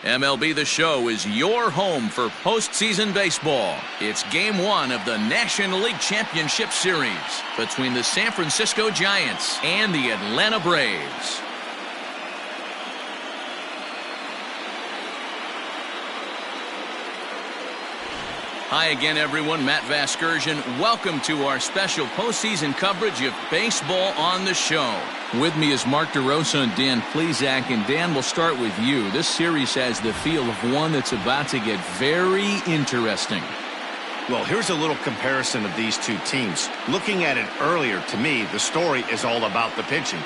MLB The Show is your home for postseason baseball. It's Game 1 of the National League Championship Series between the San Francisco Giants and the Atlanta Braves. Hi again, everyone. Matt Vasgersian. Welcome to our special postseason coverage of Baseball on the Show. With me is Mark DeRosa and Dan Plesac. And Dan, we'll start with you. This series has the feel of one that's about to get very interesting. Well, here's a little comparison of these two teams. Looking at it earlier, to me, the story is all about the pitching.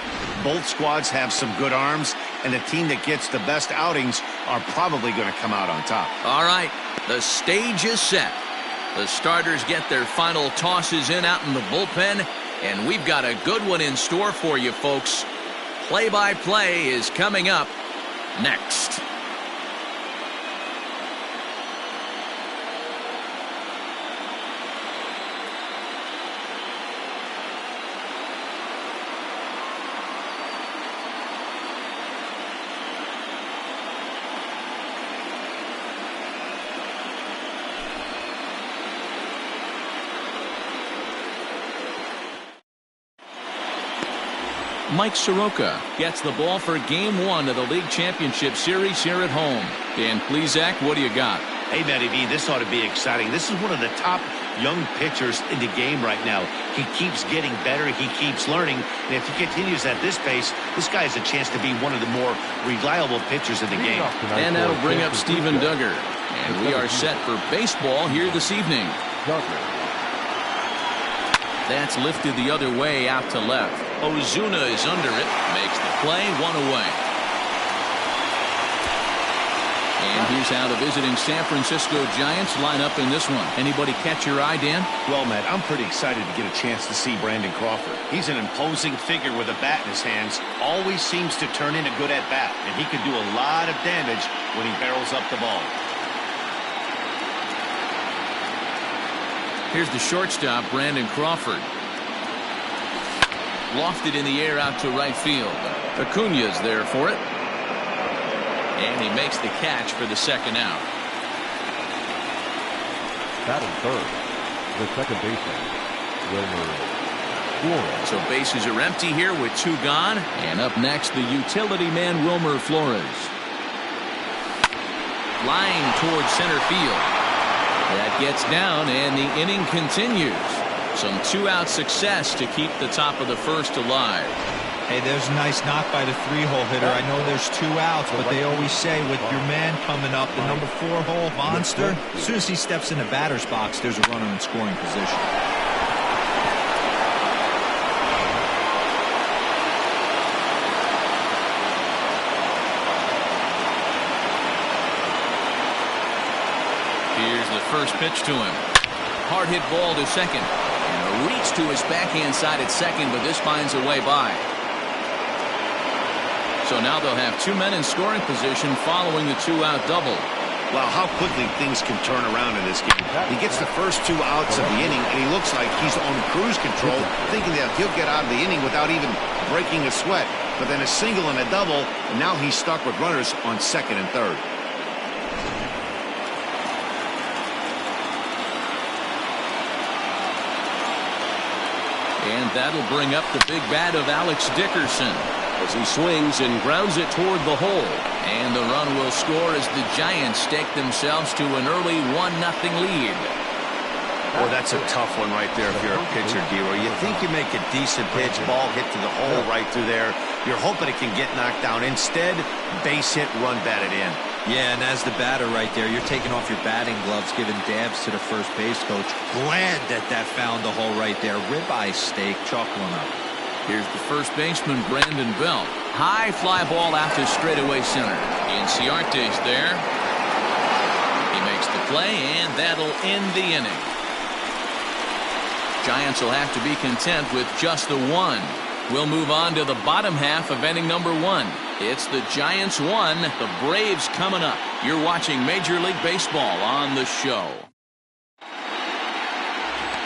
Both squads have some good arms, and the team that gets the best outings are probably going to come out on top. All right, the stage is set. The starters get their final tosses in out in the bullpen, and we've got a good one in store for you, folks. Play-by-play is coming up next. Mike Soroka gets the ball for Game 1 of the League Championship Series here at home. Dan Plesac, what do you got? Hey, Matty V, this ought to be exciting. This is one of the top young pitchers in the game right now. He keeps getting better. He keeps learning. And if he continues at this pace, this guy has a chance to be one of the more reliable pitchers in the game. And that'll bring up Steven Duggar. And we are set for baseball here this evening. That's lifted the other way out to left. Ozuna is under it. Makes the play, one away. And here's how the visiting San Francisco Giants line up in this one. Anybody catch your eye, Dan? Well, Matt, I'm pretty excited to get a chance to see Brandon Crawford. He's an imposing figure with a bat in his hands. Always seems to turn in a good at-bat. And he can do a lot of damage when he barrels up the ball. Here's the shortstop, Brandon Crawford. Lofted in the air out to right field. Acuna's there for it. And he makes the catch for the second out. Batting third, the second baseman, Wilmer Flores. So bases are empty here with two gone. And up next, the utility man, Wilmer Flores. Line towards center field. That gets down, and the inning continues. Some two-out success to keep the top of the first alive. Hey, there's a nice knock by the three-hole hitter. I know there's two outs, but they always say with your man coming up, the number 4-hole monster, as soon as he steps in the batter's box, there's a runner in scoring position. Here's the first pitch to him. Hard hit ball to second. And a reach to his backhand side at second, but this finds a way by. So now they'll have two men in scoring position following the two-out double. Wow, how quickly things can turn around in this game. He gets the first two outs of the inning, and he looks like he's on cruise control, thinking that he'll get out of the inning without even breaking a sweat. But then a single and a double, and now he's stuck with runners on second and third. And that'll bring up the big bat of Alex Dickerson as he swings and grounds it toward the hole. And the run will score as the Giants stake themselves to an early 1-0 lead. Boy, that's a tough one right there if you're a pitcher, D-Roy. You think you make a decent pitch, ball hit to the hole right through there. You're hoping it can get knocked down. Instead, base hit, run batted in. Yeah, and as the batter right there, you're taking off your batting gloves, giving dabs to the first base coach. Glad that found the hole right there. Ribeye steak, chalk one up. Here's the first baseman, Brandon Belt. High fly ball out to straightaway center. Inciarte's there. He makes the play, and that'll end the inning. Giants will have to be content with just the one. We'll move on to the bottom half of inning number 1. It's the Giants 1, the Braves coming up. You're watching Major League Baseball on the Show.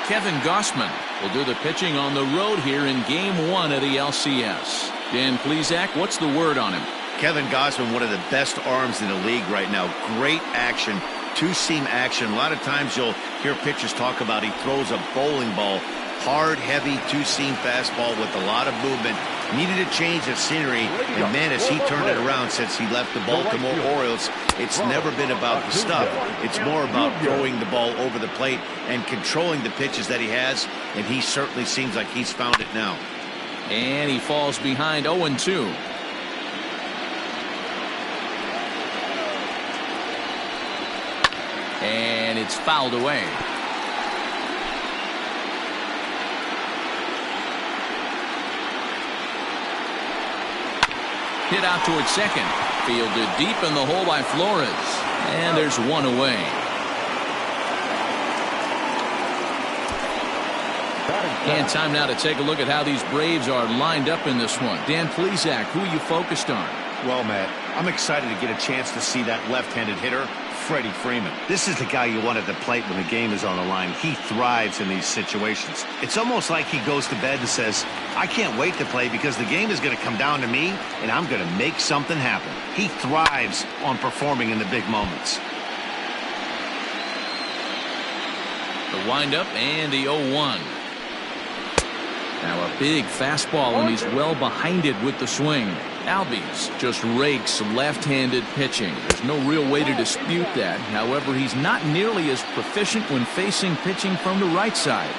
Kevin Gausman will do the pitching on the road here in Game 1 of the LCS. Dan Plesac, what's the word on him? Kevin Gausman, one of the best arms in the league right now. Great action, two-seam action. A lot of times you'll hear pitchers talk about he throws a bowling ball. Hard, heavy, two-seam fastball with a lot of movement. Needed a change of scenery, and man, has he turned it around since he left the Baltimore Orioles. It's never been about the stuff. It's more about throwing the ball over the plate and controlling the pitches that he has, and he certainly seems like he's found it now. And he falls behind 0-2. And it's fouled away. Hit out towards second. Fielded deep in the hole by Flores. And there's one away. And time now to take a look at how these Braves are lined up in this one. Dan Plesac, who are you focused on? Well, Matt, I'm excited to get a chance to see that left-handed hitter, Freddie Freeman. This is the guy you want at the plate when the game is on the line. He thrives in these situations. It's almost like he goes to bed and says, I can't wait to play because the game is going to come down to me and I'm going to make something happen. He thrives on performing in the big moments. The windup and the 0-1. Now a big fastball, and he's well behind it with the swing. Albies just rakes left-handed pitching. There's no real way to dispute that. However, he's not nearly as proficient when facing pitching from the right side.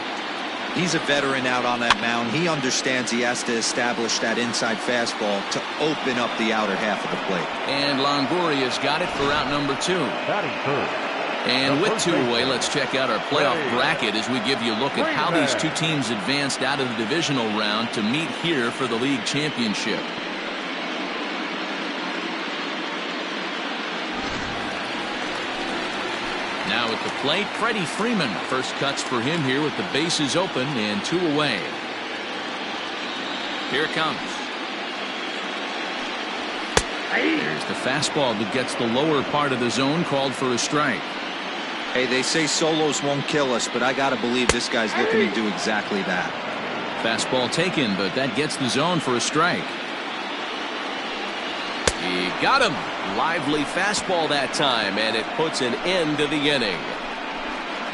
He's a veteran out on that mound. He understands he has to establish that inside fastball to open up the outer half of the plate. And Longoria's got it for out number 2. Batting third. And with 2 away, let's check out our playoff bracket as we give you a look at how these two teams advanced out of the divisional round to meet here for the league championship. Now at the plate, Freddie Freeman. First cuts for him here with the bases open and 2 away. Here it comes. There's the fastball that gets the lower part of the zone, called for a strike. Hey, they say solos won't kill us, but I got to believe this guy's looking to do exactly that. Fastball taken, but that gets the zone for a strike. He got him. Lively fastball that time, and it puts an end to the inning.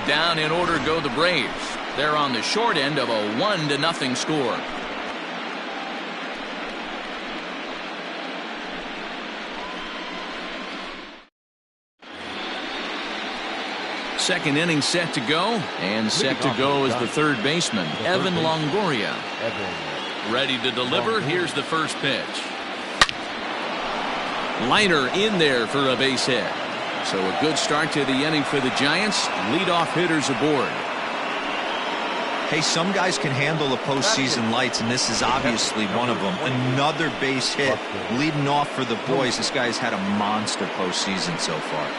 Down in order go the Braves. They're on the short end of a 1-0 score. Second inning set to go, and set to go is the third baseman, Evan Longoria. Ready to deliver. Here's the first pitch. Liner in there for a base hit. So a good start to the inning for the Giants. Leadoff hitters aboard. Hey, some guys can handle the postseason lights, and this is obviously one of them. Another base hit leading off for the boys. This guy's had a monster postseason so far.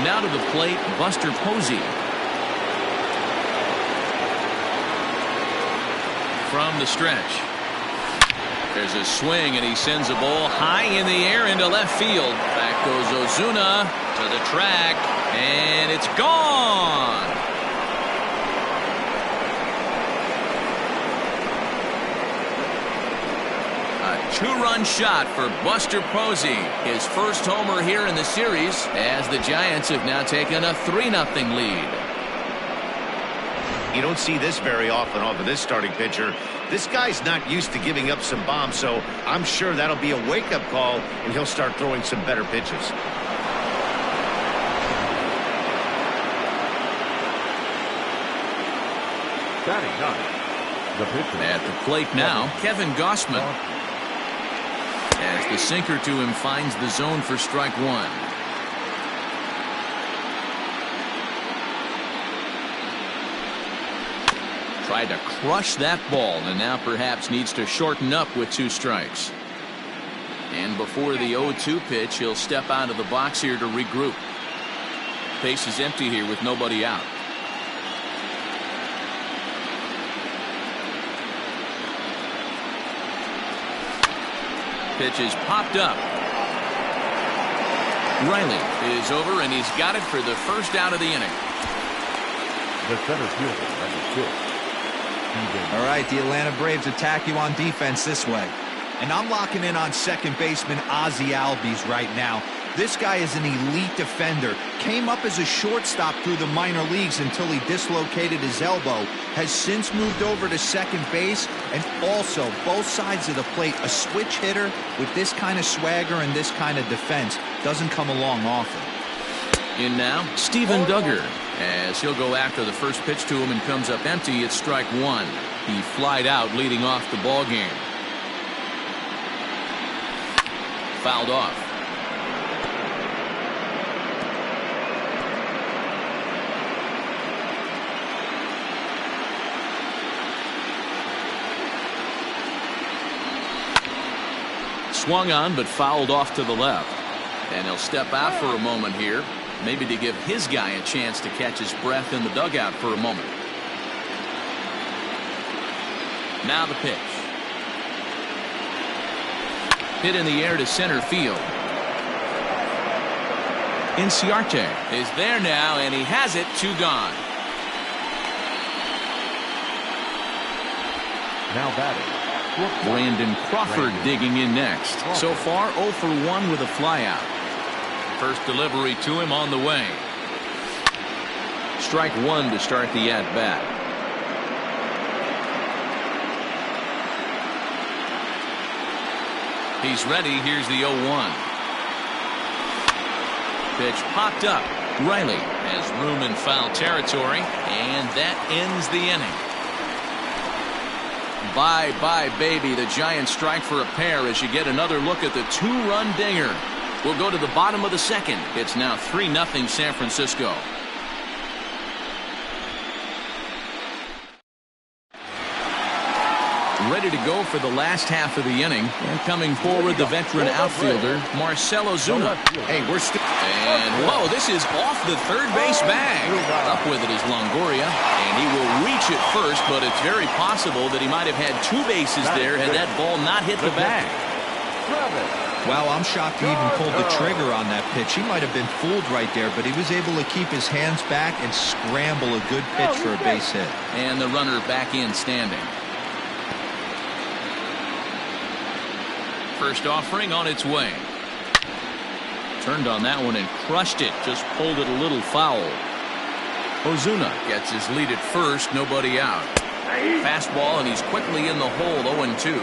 Now to the plate, Buster Posey. From the stretch. There's a swing, and he sends a ball high in the air into left field. Back goes Ozuna to the track, and it's gone. A 2-run shot for Buster Posey. His first homer here in the series, as the Giants have now taken a 3-0 lead. You don't see this very often off of this starting pitcher. This guy's not used to giving up some bombs, so I'm sure that'll be a wake-up call, and he'll start throwing some better pitches. Batting ninth, the pitcher. At the plate now, Kevin Gausman. As the sinker to him finds the zone for strike 1. Tried to crush that ball, and now perhaps needs to shorten up with 2 strikes. And before the 0-2 pitch, he'll step out of the box here to regroup. Base is empty here with nobody out. Pitch is popped up. Riley is over, and he's got it for the first out of the inning. The center fielder, number 6. All right, the Atlanta Braves attack you on defense this way. And I'm locking in on second baseman Ozzie Albies right now. This guy is an elite defender. Came up as a shortstop through the minor leagues until he dislocated his elbow. Has since moved over to second base, and also both sides of the plate. A switch hitter with this kind of swagger and this kind of defense doesn't come along often. In now, Steven Duggar, as he'll go after the first pitch to him and comes up empty. It's strike one. He flied out leading off the ball game. Fouled off. Swung on but fouled off to the left. And he'll step out for a moment here, maybe to give his guy a chance to catch his breath in the dugout for a moment. Now the pitch. Hit in the air to center field. Inciarte is there now, and he has it. 2 gone. Now batting, Brandon Crawford digging in next. So far 0 for 1 with a flyout. First delivery to him on the way. Strike one to start the at-bat. He's ready. Here's the 0-1. Pitch popped up. Riley has room in foul territory, and that ends the inning. Bye-bye, baby. The Giants strike for a pair as you get another look at the 2-run dinger. We'll go to the bottom of the second. It's now 3-0 San Francisco. Ready to go for the last half of the inning. And coming forward, the veteran outfielder, Marcell Ozuna. Hey, we're still... And, whoa, this is off the third base bag. Up with it is Longoria. And he will reach it first, but it's very possible that he might have had 2 bases there had that ball not hit the bag. Wow, I'm shocked he even pulled the trigger on that pitch. He might have been fooled right there, but he was able to keep his hands back and scramble a good pitch for a base hit. And the runner back in standing. First offering on its way. Turned on that one and crushed it. Just pulled it a little foul. Ozuna gets his lead at first. Nobody out. Fastball, and he's quickly in the hole. 0-2.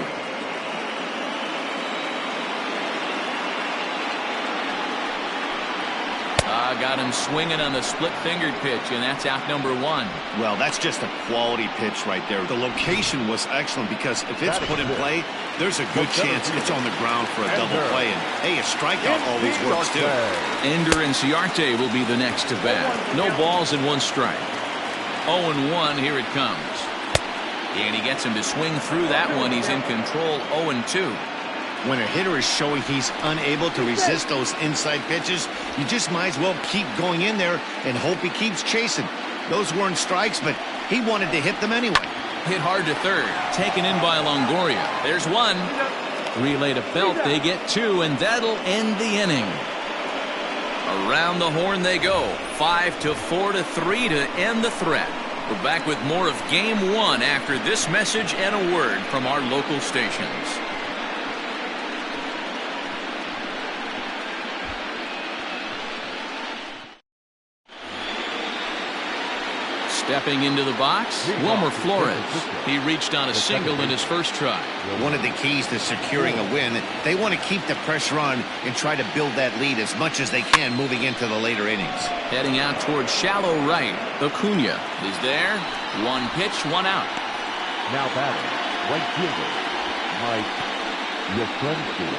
Got him swinging on the split-fingered pitch, and that's out number 1. Well, that's just a quality pitch right there. The location was excellent because if it's put in play, there's a good chance it's on the ground for a double play. And, hey, a strikeout always works, too. Ender Inciarte will be the next to bat. No balls and 1 strike. 0-1, here it comes. And he gets him to swing through that one. He's in control. 0-2. When a hitter is showing he's unable to resist those inside pitches, you just might as well keep going in there and hope he keeps chasing. Those weren't strikes, but he wanted to hit them anyway. Hit hard to third. Taken in by Longoria. There's 1. Relay to Belt. They get 2, and that'll end the inning. Around the horn they go. 5-4-3 to end the threat. We're back with more of Game 1 after this message and a word from our local stations. Stepping into the box, Wilmer Flores. He reached on a single in his first try. One of the keys to securing a win, they want to keep the pressure on and try to build that lead as much as they can moving into the later innings. Heading out towards shallow right. Acuna is there. 1 pitch, 1 out. Now batting, right fielder, Mike Yastrzemski.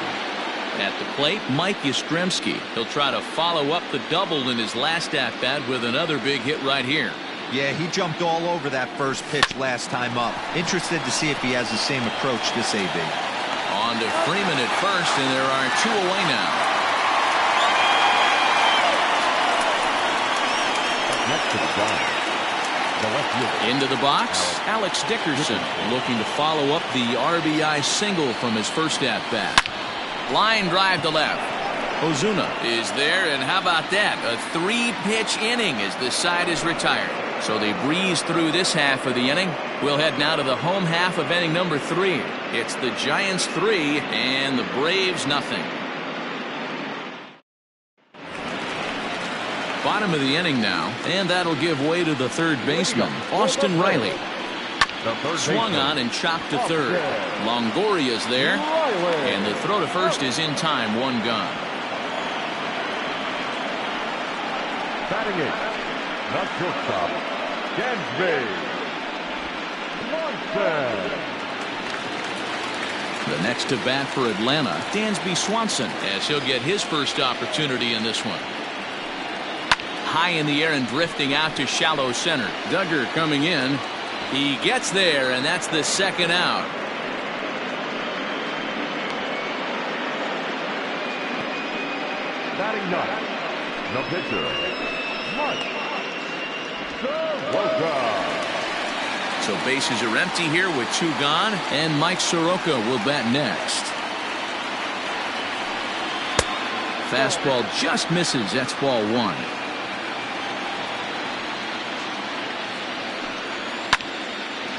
At the plate, Mike Yastrzemski. He'll try to follow up the double in his last at-bat with another big hit right here. Yeah, he jumped all over that first pitch last time up. Interested to see if he has the same approach this AB. On to Freeman at first, and there are 2 away now. Next to the side, the left fielder. Into the box, Alex Dickerson looking to follow up the RBI single from his first at-bat. Line drive to left. Ozuna is there, and how about that? A 3-pitch inning as the side is retired. So they breeze through this half of the inning. We'll head now to the home half of inning number 3. It's the Giants 3 and the Braves nothing. Bottom of the inning now, and that'll give way to the third baseman, Austin Riley. Swung on and chopped to third. Longoria's there, and the throw to first is in time, 1 gone. Batting it, the shortstop, Dansby Swanson. The next to bat for Atlanta, Dansby Swanson, as he'll get his first opportunity in this one. High in the air and drifting out to shallow center. Duggar coming in. He gets there, and that's the second out. Batting ninth, the pitcher, Mike Soroka. So bases are empty here with 2 gone, and Mike Soroka will bat next. Fastball just misses. That's ball 1.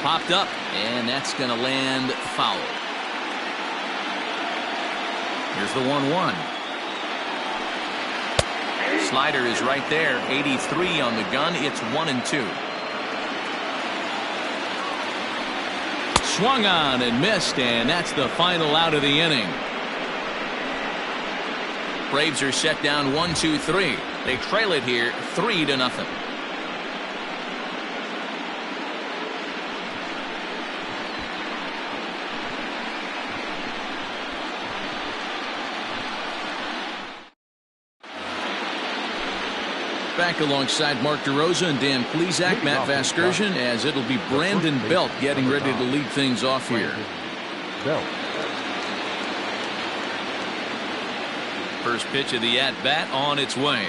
Popped up, and that's going to land foul. Here's the 1-1. Slider is right there. 83 on the gun. It's 1-2. Swung on and missed, and that's the final out of the inning. Braves are set down 1-2-3. They trail it here 3-0. Back alongside Mark DeRosa and Dan Plesac, Matt Vasgersian, as it'll be Brandon Belt getting ready to lead things off here. First pitch of the at-bat on its way.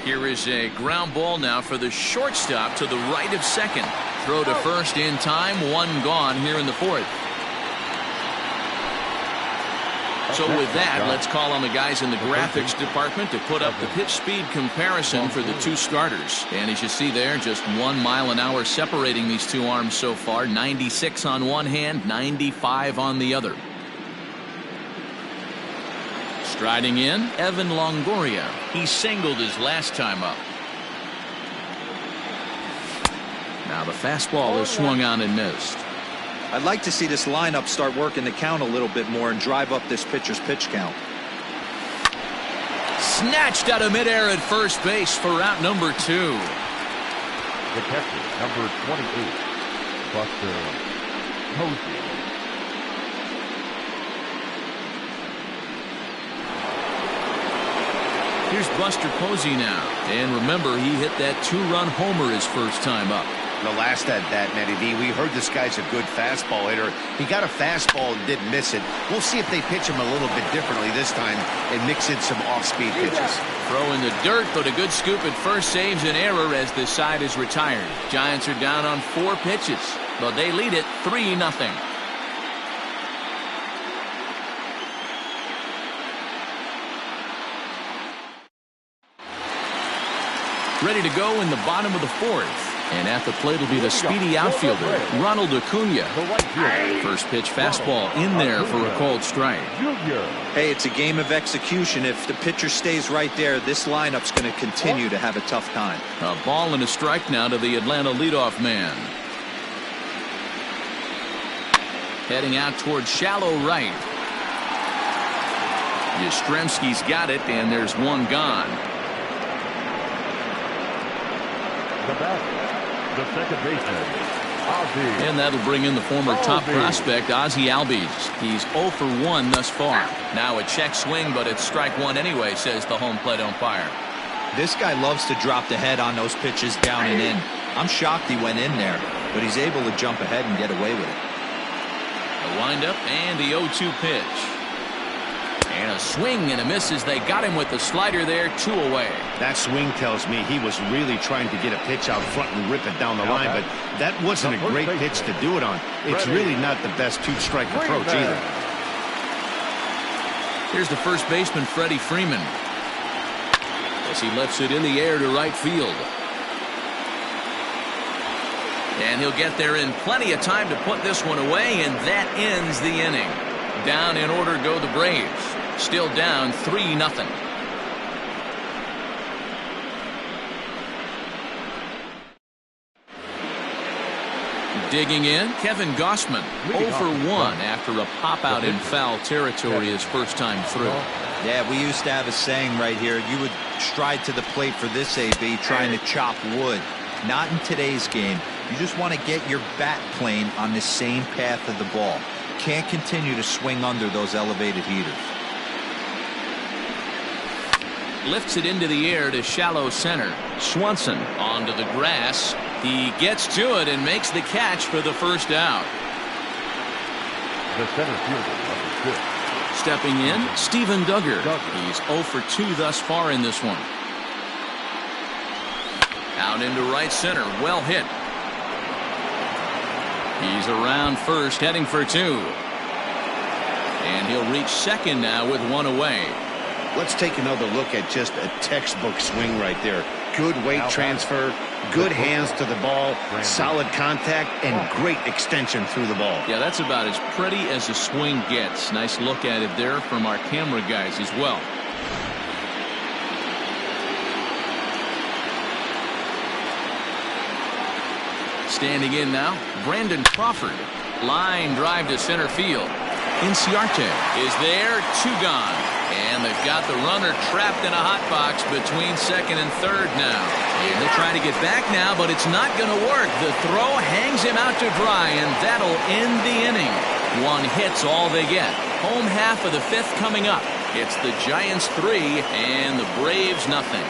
Here is a ground ball now for the shortstop to the right of second. Throw to first in time, 1 gone here in the 4th. So with that, let's call on the guys in the graphics department to put up the pitch speed comparison for the 2 starters. And as you see there, just 1 mile an hour separating these 2 arms so far. 96 on one hand, 95 on the other. Striding in, Evan Longoria. He singled his last time up. Now the fastball is swung on and missed. I'd like to see this lineup start working the count a little bit more and drive up this pitcher's pitch count. Snatched out of midair at first base for out number 2. The catcher, number 28, Buster Posey. Here's Buster Posey now. And remember, he hit that 2-run homer his first time up. The last at bat, Matty V, we heard this guy's a good fastball hitter. He got a fastball and didn't miss it. We'll see if they pitch him a little bit differently this time and mix in some off-speed pitches. Throw in the dirt, but a good scoop at first saves an error as the side is retired. Giants are down on 4 pitches, but they lead it 3-0. Ready to go in the bottom of the 4th. And at the plate will be the speedy outfielder, Ronald Acuna. First pitch fastball in there for a called strike. Hey, it's a game of execution. If the pitcher stays right there, this lineup's going to continue to have a tough time. A ball and a strike now to the Atlanta leadoff man. Heading out towards shallow right. Yastrzemski's got it, and there's 1 gone. The batter, the second baseman, Ozzie. And that'll bring in the former top prospect, Ozzie Albies. He's 0 for 1 thus far. Now a check swing, but it's strike 1 anyway, says the home plate umpire. This guy loves to drop the head on those pitches down and in. I'm shocked he went in there, but he's able to jump ahead and get away with it. The windup and the 0-2 pitch. And a swing and a miss as they got him with the slider there, 2 away. That swing tells me he was really trying to get a pitch out front and rip it down the line, but that wasn't a great pitch to do it on. It's really not the best 2-strike approach either. Here's the first baseman, Freddie Freeman, as he lifts it in the air to right field. And he'll get there in plenty of time to put this one away, and that ends the inning. Down in order go the Braves. Still down 3-0. Digging in, Kevin Gausman, 0 for 1 after a pop-out in foul territory his first time through. Yeah, we used to have a saying right here. You would stride to the plate for this AB trying to chop wood. Not in today's game. You just want to get your bat plane on the same path of the ball. Can't continue to swing under those elevated heaters. Lifts it into the air to shallow center. Swanson onto the grass. He gets to it and makes the catch for the first out. The center fielder, number 6. Stepping in, Steven Duggar. He's 0 for 2 thus far in this one. Out into right center. Well hit. He's around first, heading for 2. And he'll reach second now with 1 away. Let's take another look at just a textbook swing right there. Good weight transfer, good hands to the ball, solid contact, and great extension through the ball. Yeah, that's about as pretty as a swing gets. Nice look at it there from our camera guys as well. Standing in now, Brandon Crawford. Line drive to center field. Inciarte is there, 2 gone. And they've got the runner trapped in a hot box between second and third now. And they're trying to get back now, but it's not going to work. The throw hangs him out to dry, and that'll end the inning. 1 hit's all they get. Home half of the 5th coming up. It's the Giants 3 and the Braves nothing.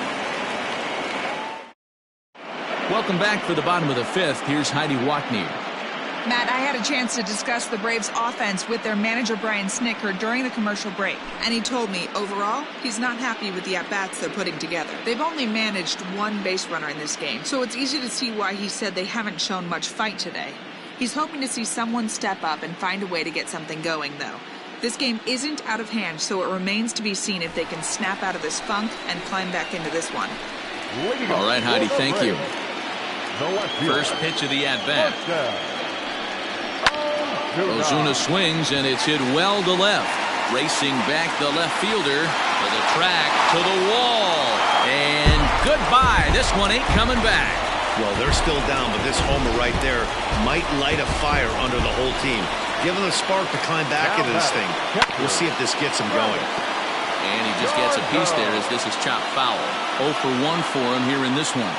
Welcome back for the bottom of the 5th. Here's Heidi Watney. Matt, I had a chance to discuss the Braves offense with their manager Brian Snitker during the commercial break, and he told me overall he's not happy with the at-bats they're putting together. They've only managed 1 base runner in this game, so it's easy to see why he said they haven't shown much fight today. He's hoping to see someone step up and find a way to get something going, though. This game isn't out of hand, so it remains to be seen if they can snap out of this funk and climb back into this one. All right, Heidi, thank you. First pitch of the at-bat. Ozuna swings, and it's hit well to left. Racing back the left fielder to the track, to the wall. And goodbye. This one ain't coming back. Well, they're still down, but this homer right there might light a fire under the whole team. Give them a spark to climb back into this thing. We'll see if this gets him going. And he just gets a piece there as this is chopped foul. 0 for 1 for him here in this one.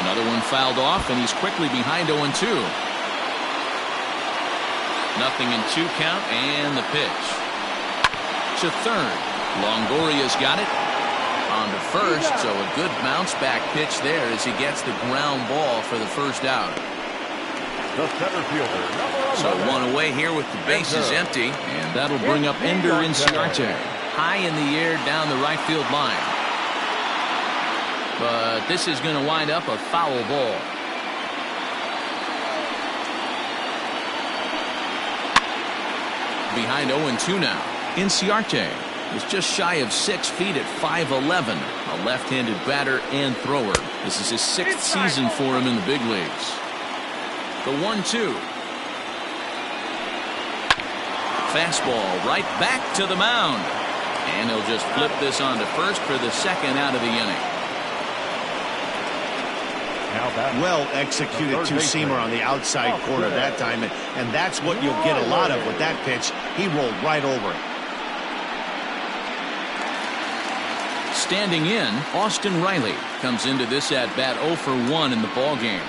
Another one fouled off, and he's quickly behind 0-2. Nothing in 2 count, and the pitch. To third. Longoria's got it. On to first, so a good bounce back pitch there as he gets the ground ball for the first out. The center fielder, So 1 away here with the bases empty, and that'll bring up Ender Inciarte. High in the air down the right field line. But this is going to wind up a foul ball. Behind 0-2 now. Inciarte is just shy of 6 feet at 5'11", a left-handed batter and thrower. This is his 6th season for him in the big leagues. The 1-2. Fastball right back to the mound. And he'll just flip this on to first for the 2nd out of the inning. Well executed two-seamer on the outside corner that time, and that's what you'll get a lot of with that pitch. He rolled right over it. Standing in, Austin Riley comes into this at-bat 0 for 1 in the ball game.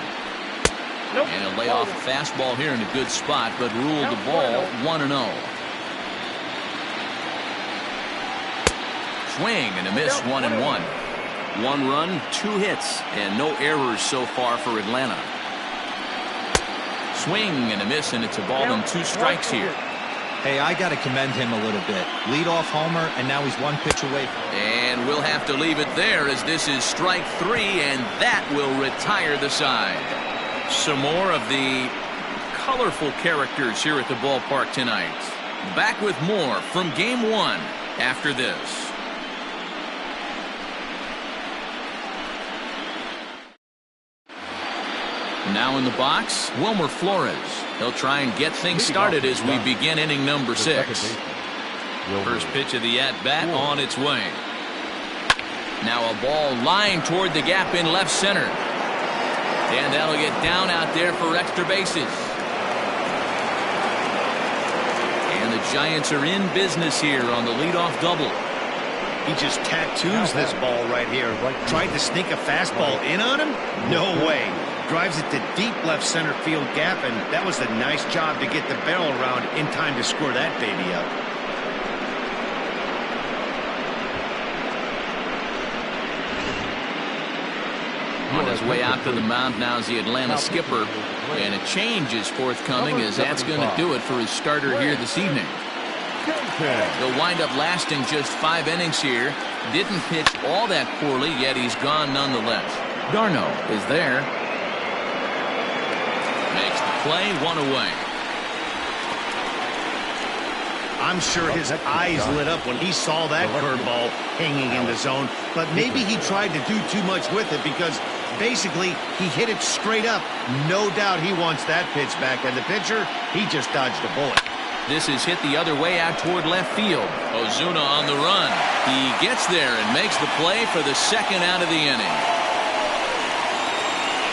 And he'll lay off a fastball here in a good spot, but ruled the ball 1-0. Swing and a miss, 1-1. 1 run, 2 hits, and no errors so far for Atlanta. Swing and a miss, and it's a ball and 2 strikes here. Hey, I got to commend him a little bit. Leadoff homer, and now he's 1 pitch away. And we'll have to leave it there as this is strike 3, and that will retire the side. Some more of the colorful characters here at the ballpark tonight. Back with more from Game 1 after this. Now in the box, Wilmer Flores. He'll try and get things started as we begin inning number 6. First pitch of the at-bat on its way. Now a ball lined toward the gap in left center. And that'll get down out there for extra bases. And the Giants are in business here on the leadoff double. He just tattoos this ball right here. Tried to sneak a fastball in on him? No way. Drives it to deep left center field gap, and that was a nice job to get the barrel around in time to score that baby up. On his way out to the mound now is the Atlanta skipper, and a change is forthcoming as that's going to do it for his starter here this evening. He'll wind up lasting just 5 innings here. Didn't pitch all that poorly, yet he's gone nonetheless. Darno is there. Makes the play, 1 away. I'm sure his eyes lit up when he saw that curveball hanging in the zone, but maybe he tried to do too much with it because basically he hit it straight up. No doubt he wants that pitch back, and the pitcher, he just dodged a bullet. This is hit the other way out toward left field. Ozuna on the run. He gets there and makes the play for the second out of the inning.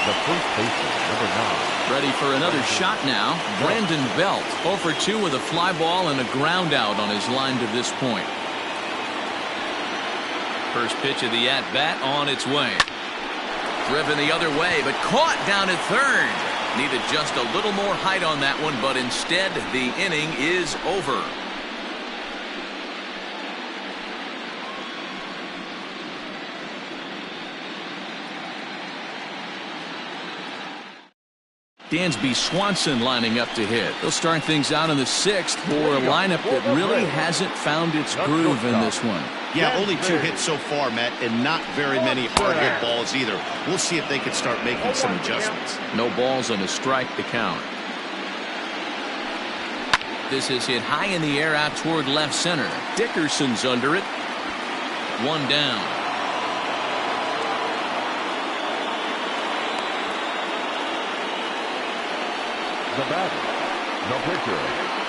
The first baseman, number 9. Ready for another shot now. Brandon Belt, 0 for 2 with a fly ball and a ground out on his line to this point. First pitch of the at-bat on its way. Driven the other way, but caught down at third. Needed just a little more height on that one, but instead the inning is over. Dansby Swanson lining up to hit. They'll start things out in the 6th for a lineup that really hasn't found its groove in this one. Yeah, only 2 hits so far, Matt, and not very many hard hit balls either. We'll see if they can start making some adjustments. No balls and a strike to count. This is hit high in the air out toward left center. Dickerson's under it. 1 down. The batter, the pitcher,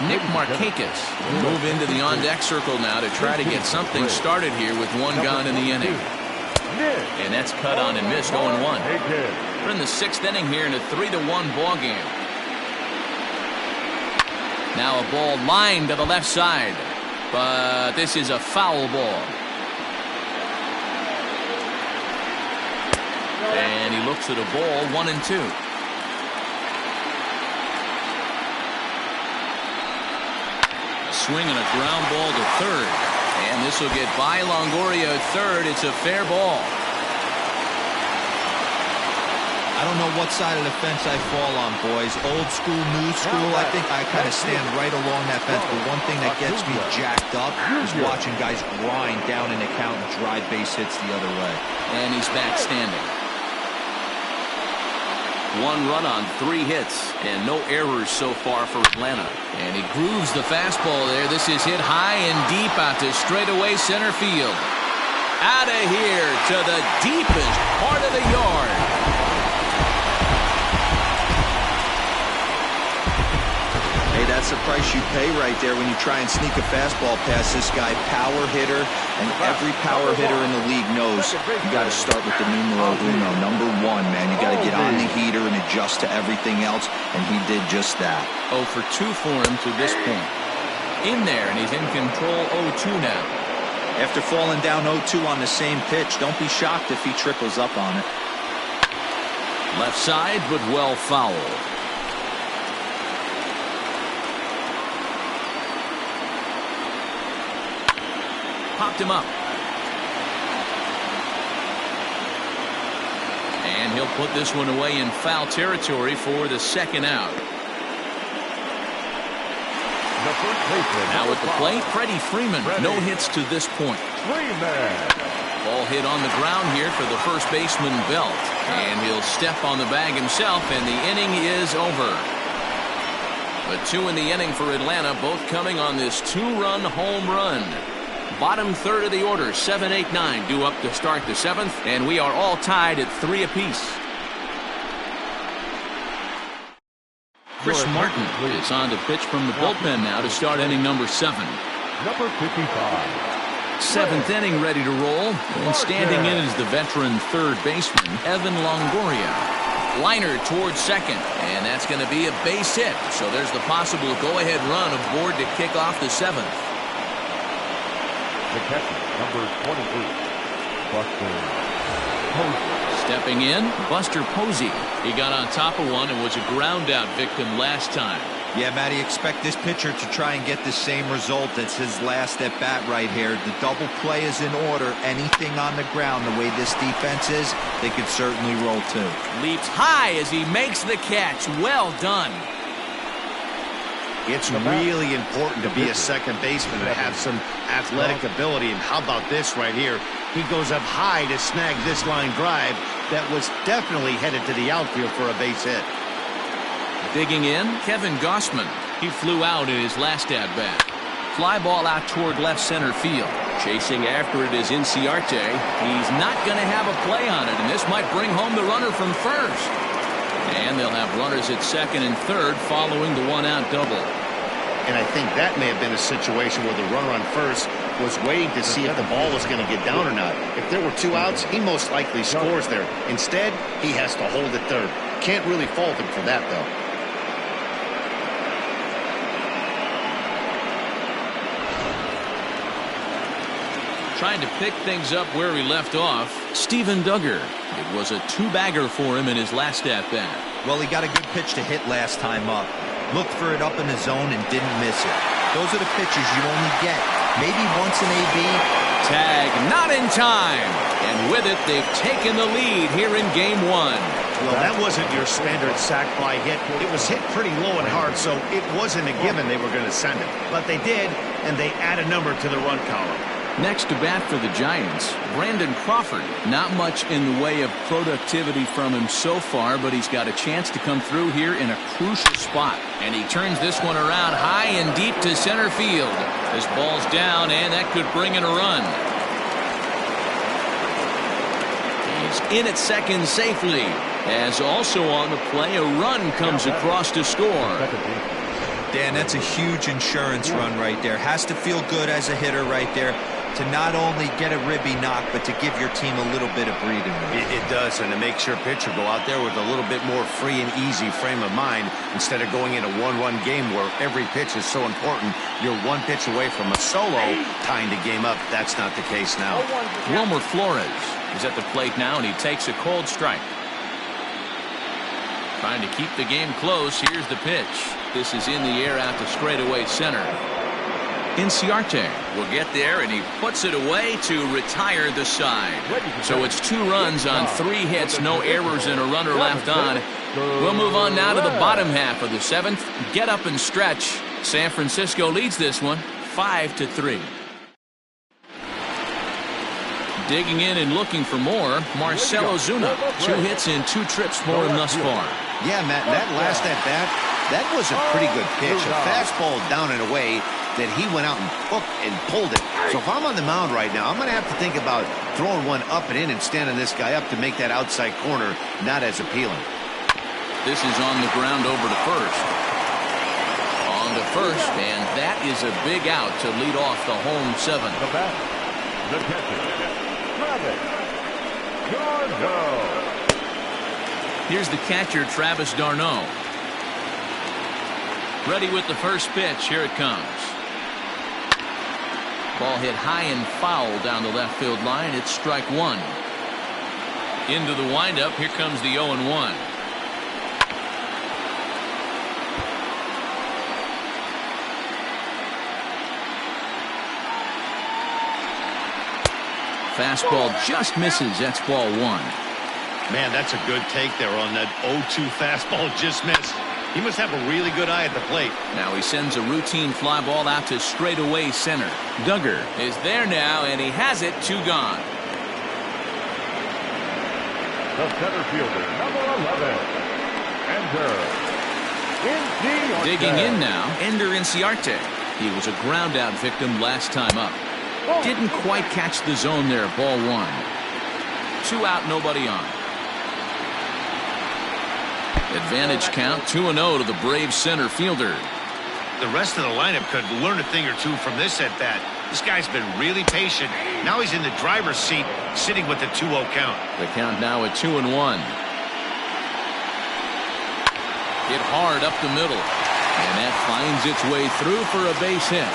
Nick Markakis will move into the on-deck circle now to try to get something started here with 1 gone in the inning. And that's cut on and missed, 0-1. We're in the 6th inning here in a 3-1 ball game. Now a ball lined to the left side, but this is a foul ball. And he looks at a ball, 1-2. Swing and a ground ball to third, and this will get by Longoria at third. It's a fair ball. I don't know what side of the fence I fall on, boys. Old school, new school. I think I kind of stand right along that fence. But one thing that gets me jacked up is watching guys grind down an account and drive base hits the other way. And he's back standing. 1 run on 3 hits and no errors so far for Atlanta. And he grooves the fastball there. This is hit high and deep out to straightaway center field. Out of here to the deepest part of the yard. Hey, that's the price you pay right there when you try and sneak a fastball past this guy. Power hitter, and every power hitter in the league knows you got to start with the numero uno, number 1, man. You got to get on the heater and adjust to everything else, and he did just that. 0 for 2 for him to this point. In there, and he's in control 0-2 now. After falling down 0-2 on the same pitch, don't be shocked if he triples up on it. Left side, but well fouled. Popped him up. And he'll put this one away in foul territory for the 2nd out. Now at the plate, Freddie Freeman. No hits to this point. Ball hit on the ground here for the first baseman, Belt. And he'll step on the bag himself, and the inning is over. The 2 in the inning for Atlanta, both coming on this 2-run home run. Bottom third of the order, 7, 8, 9 due up to start the 7th, and we are all tied at 3 apiece. Chris Martin is on to pitch from the bullpen now to start inning number 7. Number 55. Seventh inning ready to roll. And standing in is the veteran third baseman, Evan Longoria. Liner towards second, and that's going to be a base hit. So there's the possible go-ahead run aboard to kick off the 7th. The catcher, number 28, Buster Posey. Stepping in, Buster Posey. He got on top of one and was a ground-out victim last time. Yeah, Matty, expect this pitcher to try and get the same result as his last at-bat right here. The double play is in order. Anything on the ground, the way this defense is, they could certainly roll too. Leaps high as he makes the catch. Well done. It's really important to be a second baseman and have some athletic ability. And how about this right here? He goes up high to snag this line drive that was definitely headed to the outfield for a base hit. Digging in, Kevin Gossman. He flew out in his last at-bat. Fly ball out toward left center field. Chasing after it is Inciarte. He's not going to have a play on it, and this might bring home the runner from first. And they'll have runners at second and third following the one-out double. And I think that may have been a situation where the runner on first was waiting to see if the ball was going to get down or not. If there were 2 outs, he most likely scores there. Instead, he has to hold at third. Can't really fault him for that, though. Trying to pick things up where he left off, Steven Duggar. It was a 2-bagger for him in his last at-bat. Well, he got a good pitch to hit last time up. Looked for it up in the zone and didn't miss it. Those are the pitches you only get. Maybe once an AB. Tag not in time. And with it, they've taken the lead here in game 1. Well, that wasn't your standard sac fly hit. It was hit pretty low and hard, so it wasn't a given they were going to send it. But they did, and they add a number to the run column. Next to bat for the Giants, Brandon Crawford. Not much in the way of productivity from him so far, but he's got a chance to come through here in a crucial spot. And he turns this one around high and deep to center field. This ball's down, and that could bring in a run. He's in at second safely, as also on the play, a run comes across to score. Dan, that's a huge insurance run right there. Has to feel good as a hitter right there to not only get a ribby knock, but to give your team a little bit of breathing room. It does, and it makes your pitcher go out there with a little bit more free and easy frame of mind instead of going in a one-run game where every pitch is so important. You're one pitch away from a solo tying the game up. That's not the case now. Wilmer Flores is at the plate now, and he takes a cold strike. Trying to keep the game close. Here's the pitch. This is in the air out to straightaway center. Inciarte will get there, and he puts it away to retire the side. So it's 2 runs on 3 hits, no errors, and a runner left on. We'll move on now to the bottom half of the 7th. Get up and stretch. San Francisco leads this one 5-3. Digging in and looking for more, Marcell Ozuna. 2 hits and 2 trips for him thus far. Yeah, Matt, that last at-bat, that was a pretty good pitch. A fastball down and away that he went out and hooked and pulled it. So if I'm on the mound right now, I'm going to have to think about throwing one up and in and standing this guy up to make that outside corner not as appealing. This is on the ground over to first. On to first, and that is a big out to lead off the home 7. The bat, the catcher, Travis d'Arnaud. Here's the catcher, Travis d'Arnaud. Ready with the first pitch. Here it comes. Ball hit high and foul down the left field line. It's strike 1. Into the windup. Here comes the 0-1. Fastball just misses. That's ball 1. Man, that's a good take there on that 0-2 fastball just missed. He must have a really good eye at the plate. Now he sends a routine fly ball out to straightaway center. Duggar is there now, and he has it. 2 gone. The center fielder, number 11, Ender Inciarte. Digging in now, Ender Inciarte. He was a ground out victim last time up. Didn't quite catch the zone there. Ball 1. 2 out, nobody on. Advantage count 2-0 to the Braves center fielder. The rest of the lineup could learn a thing or two from this at bat. This guy's been really patient. Now he's in the driver's seat, sitting with the 2-0 count. The count now at 2-1. Hit hard up the middle, and that finds its way through for a base hit.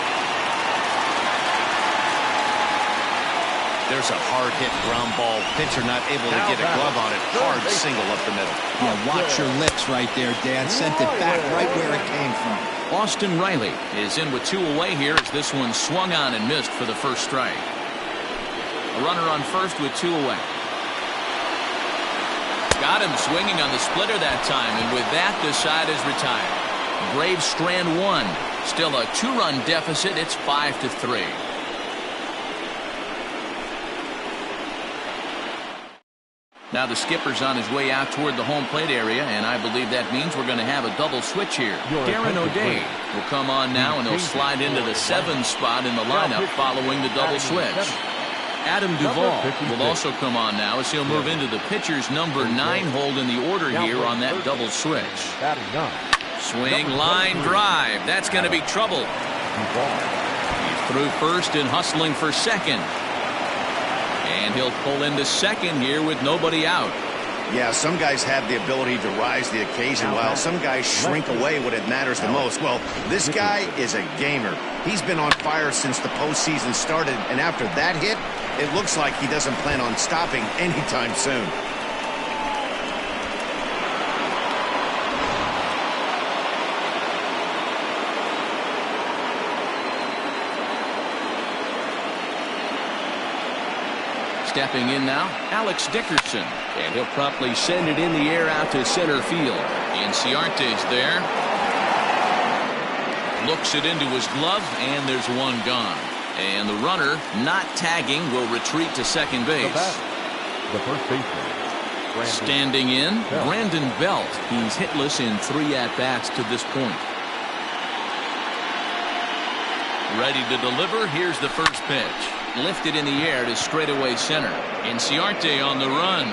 There's a hard hit ground ball. Pitcher not able to get a glove on it. Hard single up the middle. Yeah, watch your lips right there, Dan. Sent it back right where it came from. Austin Riley is in with 2 away here as this one swung on and missed for the first strike. A runner on first with 2 away. Got him swinging on the splitter that time, and with that the side is retired. Braves strand 1. Still a 2-run deficit. It's 5-3. Now the skipper's on his way out toward the home plate area, and I believe that means we're going to have a double switch here. Darren O'Day will come on now, and he'll slide into the 7 spot in the lineup following the double switch. Adam Duvall will also come on now as he'll move into the pitcher's number 9 hold in the order here on that double switch. Swing, line, drive. That's going to be trouble. He's through first and hustling for second. And he'll pull into second here with nobody out. Yeah, some guys have the ability to rise the occasion while some guys shrink away when it matters the most. Well, this guy is a gamer. He's been on fire since the postseason started, and after that hit, it looks like he doesn't plan on stopping anytime soon. Stepping in now, Alex Dickerson. And he'll promptly send it in the air out to center field. Inciarte's there. Looks it into his glove, and there's one gone. And the runner, not tagging, will retreat to second base. The first baseman. Standing in, Brandon Belt. He's hitless in 3 at-bats to this point. Ready to deliver. Here's the first pitch. Lifted in the air to straightaway center. Inciarte on the run.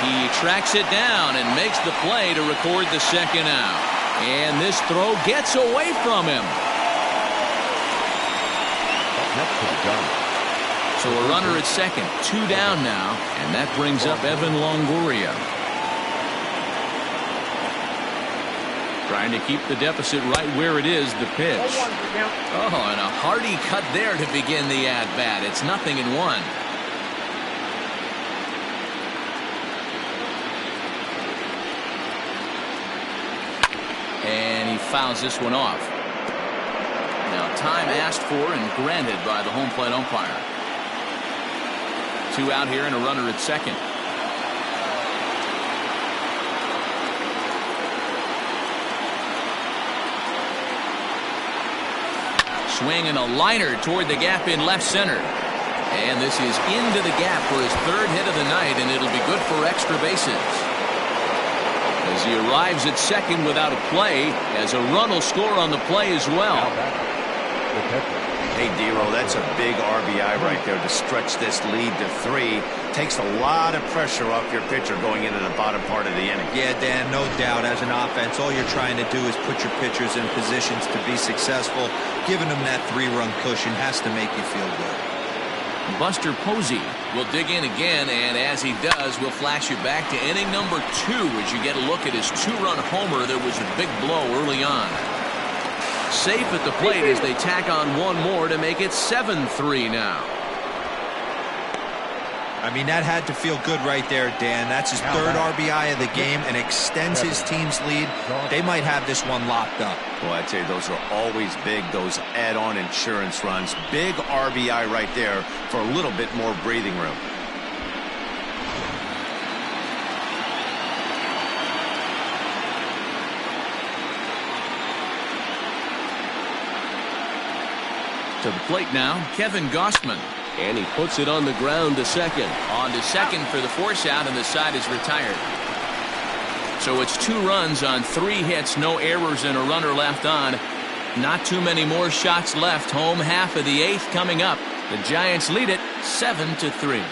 He tracks it down and makes the play to record the second out. And this throw gets away from him. So a runner at second, 2 down now, and that brings up Evan Longoria. Trying to keep the deficit right where it is, the pitch. Oh, and a hearty cut there to begin the at-bat. It's 0-1. And he fouls this one off. Now, time asked for and granted by the home plate umpire. 2 out here and a runner at second. Swing and a liner toward the gap in left center. And this is into the gap for his 3rd hit of the night, and it'll be good for extra bases. As he arrives at second without a play, as a run will score on the play as well. Hey, Dero, that's a big RBI right there to stretch this lead to 3. Takes a lot of pressure off your pitcher going into the bottom part of the inning. Yeah, Dan, no doubt. As an offense, all you're trying to do is put your pitchers in positions to be successful. Giving them that 3-run cushion has to make you feel good. Buster Posey will dig in again, and as he does, we'll flash you back to inning number 2 as you get a look at his 2-run homer that was a big blow early on. Safe at the plate as they tack on 1 more to make it 7-3 now. I mean, that had to feel good right there, Dan. That's his 3rd RBI of the game and extends his team's lead. They might have this one locked up. Well, I'd say those are always big, those add-on insurance runs. Big RBI right there for a little bit more breathing room. To the plate now, Kevin Gausman. And he puts it on the ground to second. On to second for the force out, and the side is retired. So it's 2 runs on 3 hits, no errors, and a runner left on. Not too many more shots left. Home half of the 8th coming up. The Giants lead it 7-3.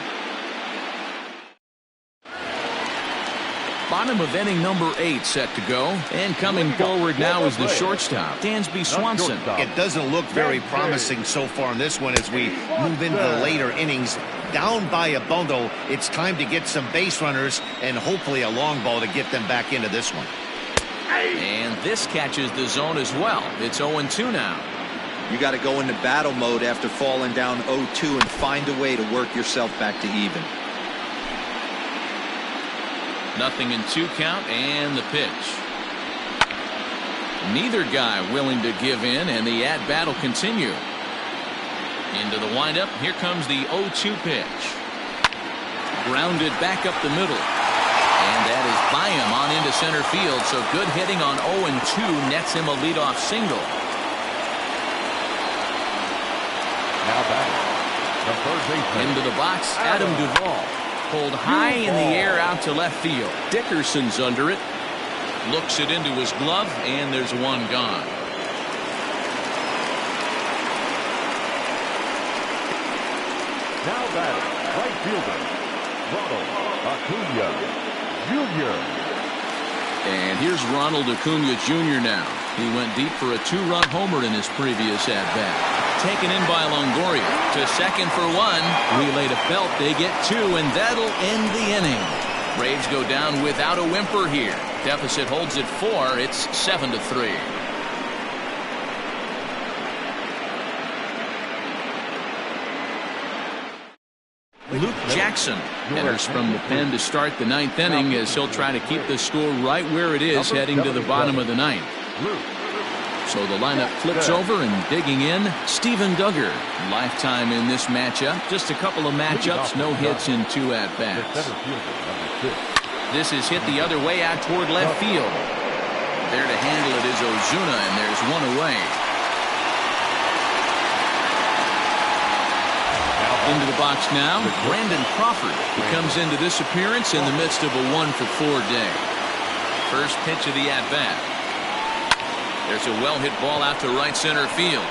Bottom of inning number 8 set to go. And coming forward now is the shortstop, Dansby Swanson. It doesn't look very promising so far in this one as we move into the later innings. Down by a bundle, it's time to get some base runners and hopefully a long ball to get them back into this one. And this catches the zone as well. It's 0-2 now. You got to go into battle mode after falling down 0-2 and find a way to work yourself back to even. 0-2 count and the pitch. Neither guy willing to give in, and the at-bat will continue. Into the windup. Here comes the 0-2 pitch. Grounded back up the middle. And that is by him on into center field. So good hitting on 0-2 nets him a leadoff single. Now batting, the third baseman. Into the box, Adam Duvall. Pulled high in the air out to left field. Dickerson's under it. Looks it into his glove, and there's one gone. Now batting, right fielder, Ronald Acuna Jr. And here's Ronald Acuna Jr. now. He went deep for a 2-run homer in his previous at-bat. Taken in by Longoria to second for 1. Relay to Belt. They get 2, and that'll end the inning. Braves go down without a whimper here. Deficit holds at 4. It's 7-3. Luke Jackson enters from the pen to start the 9th inning as he'll try to keep the score right where it is heading to the bottom of the 9th. So the lineup flips over, and digging in, Steven Duggar. Lifetime in this matchup. Just a couple of matchups, no hits in 2 at-bats. This is hit the other way out toward left field. There to handle it is Ozuna, and there's one away. Into the box now, Brandon Crawford. He comes into this appearance in the midst of a 1-for-4 day. First pitch of the at-bat. There's a well-hit ball out to right center field.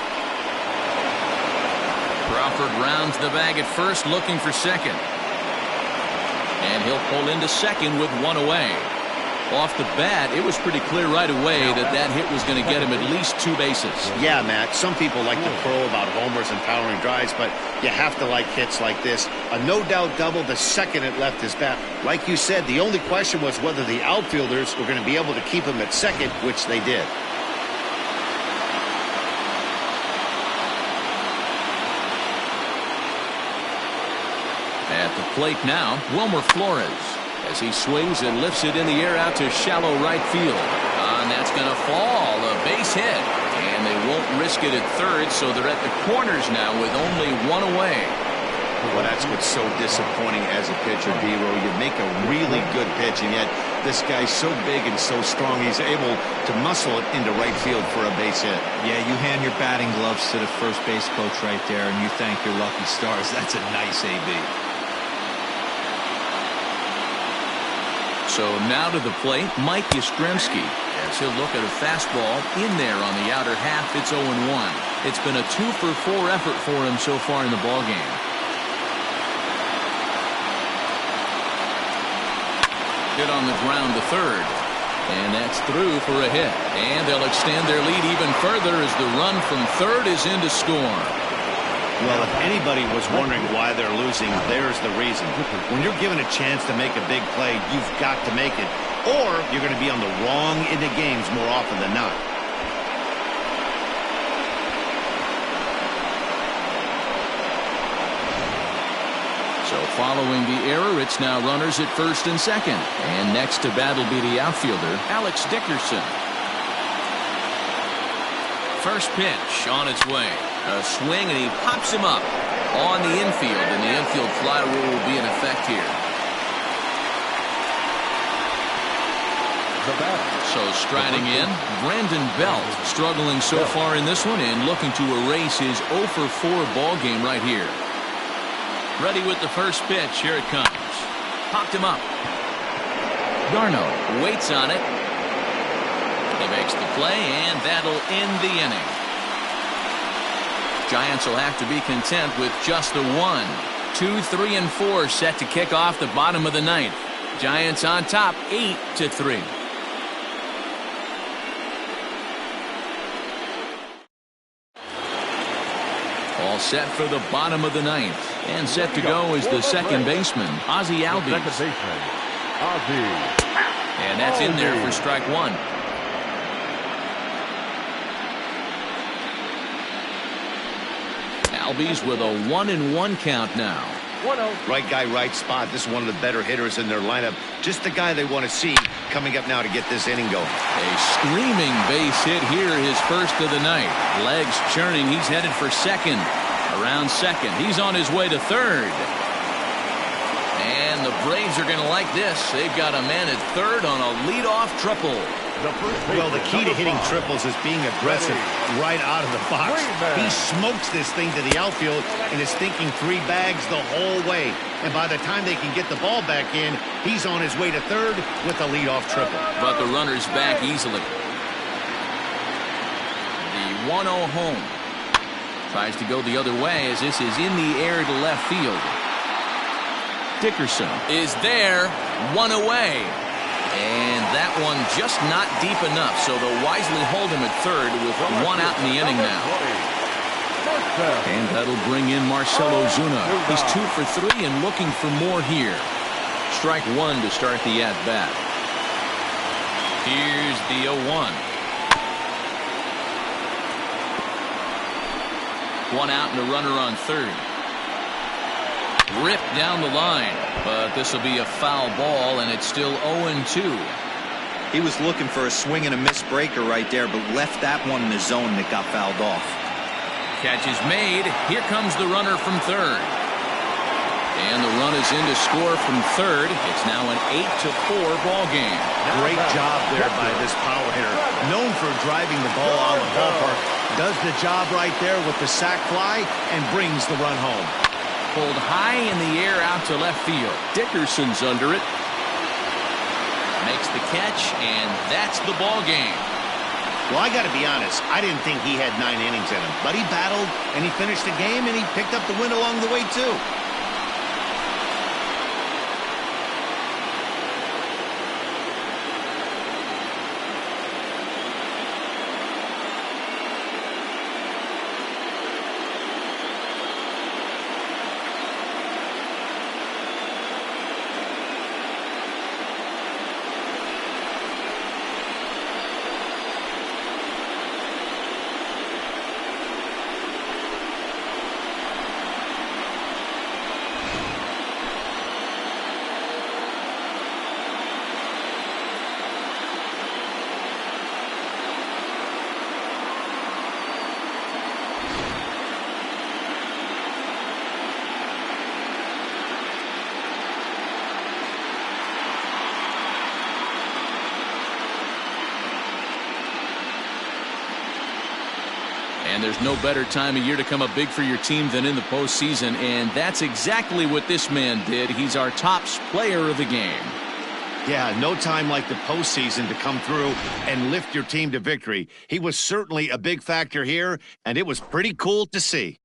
Crawford rounds the bag at first, looking for second. And he'll pull into second with 1 away. Off the bat, it was pretty clear right away that that hit was going to get him at least 2 bases. Yeah, Matt, some people like to crow about homers and powering drives, but you have to like hits like this. A no-doubt double the second it left his bat. Like you said, the only question was whether the outfielders were going to be able to keep him at second, which they did. At the plate now, Wilmer Flores, as he swings and lifts it in the air out to shallow right field. And that's going to fall, a base hit. And they won't risk it at third, so they're at the corners now with only 1 away. Well, that's what's so disappointing as a pitcher, D-Row. You make a really good pitch, and yet this guy's so big and so strong, he's able to muscle it into right field for a base hit. Yeah, you hand your batting gloves to the first base coach right there, and you thank your lucky stars. That's a nice AB. So now to the plate, Mike Yastrzemski, as he'll look at a fastball in there on the outer half. It's 0-1. It's been a 2-for-4 effort for him so far in the ballgame. Hit on the ground to third. And that's through for a hit. And they'll extend their lead even further as the run from third is in to score. Well, if anybody was wondering why they're losing, there's the reason. When you're given a chance to make a big play, you've got to make it, or you're going to be on the wrong end of games more often than not. So following the error, it's now runners at first and second. And next to bat will be the outfielder, Alex Dickerson. First pitch on its way. A swing, and he pops him up on the infield, and the infield fly rule will be in effect here. So striding in, Brandon Belt, struggling so far in this one and looking to erase his 0-for-4 ball game right here. Ready with the first pitch. Here it comes. Popped him up. Darno waits on it. He makes the play, and that'll end the inning. Giants will have to be content with just the 1. 2, 3, and 4 set to kick off the bottom of the 9th. Giants on top 8-3. All set for the bottom of the ninth. And set to go is the second baseman, Ozzie Albies. And that's in there for strike one. Albies with a 1-1 count now. Right guy, right spot. This is one of the better hitters in their lineup. Just the guy they want to see coming up now to get this inning going. A screaming base hit here, his first of the night. Legs churning. He's headed for second. Around second. He's on his way to third. And the Braves are going to like this. They've got a man at third on a leadoff triple. Well, the key to hitting triples is being aggressive right out of the box. He smokes this thing to the outfield and is thinking 3 bags the whole way. And by the time they can get the ball back in, he's on his way to third with a leadoff triple. But the runner's back easily. The 1-0 home. Tries to go the other way as this is in the air to left field. Dickerson is there, 1 away. And that one just not deep enough, so they'll wisely hold him at third with 1 out in the inning now. And that'll bring in Marcell Ozuna. He's 2 for 3 and looking for more here. Strike 1 to start the at-bat. Here's the 0-1. 1 out and a runner on third. Ripped down the line, but this will be a foul ball, and it's still 0-2. He was looking for a swing and a miss breaker right there, but left that one in the zone that got fouled off. Catch is made. Here comes the runner from third. And the run is in to score from third. It's now an 8-4 ball game. Great job there by this power hitter. Known for driving the ball out of the ballpark. Does the job right there with the sac fly and brings the run home. Pulled high in the air out to left field. Dickerson's under it. Makes the catch, and that's the ball game. Well, I got to be honest. I didn't think he had 9 innings in him. But he battled, and he finished the game, and he picked up the win along the way, too. And there's no better time of year to come up big for your team than in the postseason, and that's exactly what this man did. He's our top player of the game. Yeah, no time like the postseason to come through and lift your team to victory. He was certainly a big factor here, and it was pretty cool to see.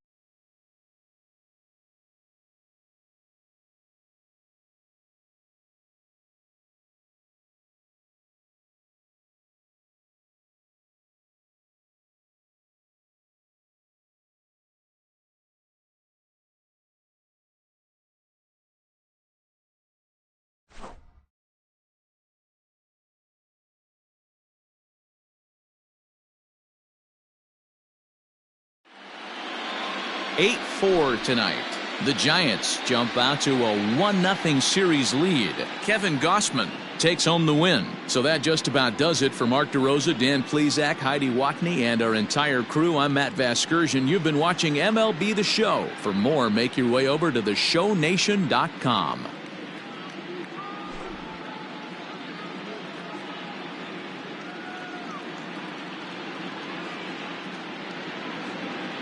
Eight 8-4 tonight. The Giants jump out to a 1-0 series lead. Kevin Gausman takes home the win. So that just about does it for Mark DeRosa, Dan Plesac, Heidi Watney, and our entire crew. I'm Matt Vasgersian. You've been watching MLB The Show. For more, make your way over to theshownation.com.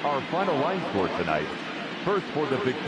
Our final line score tonight. First for the Victoria.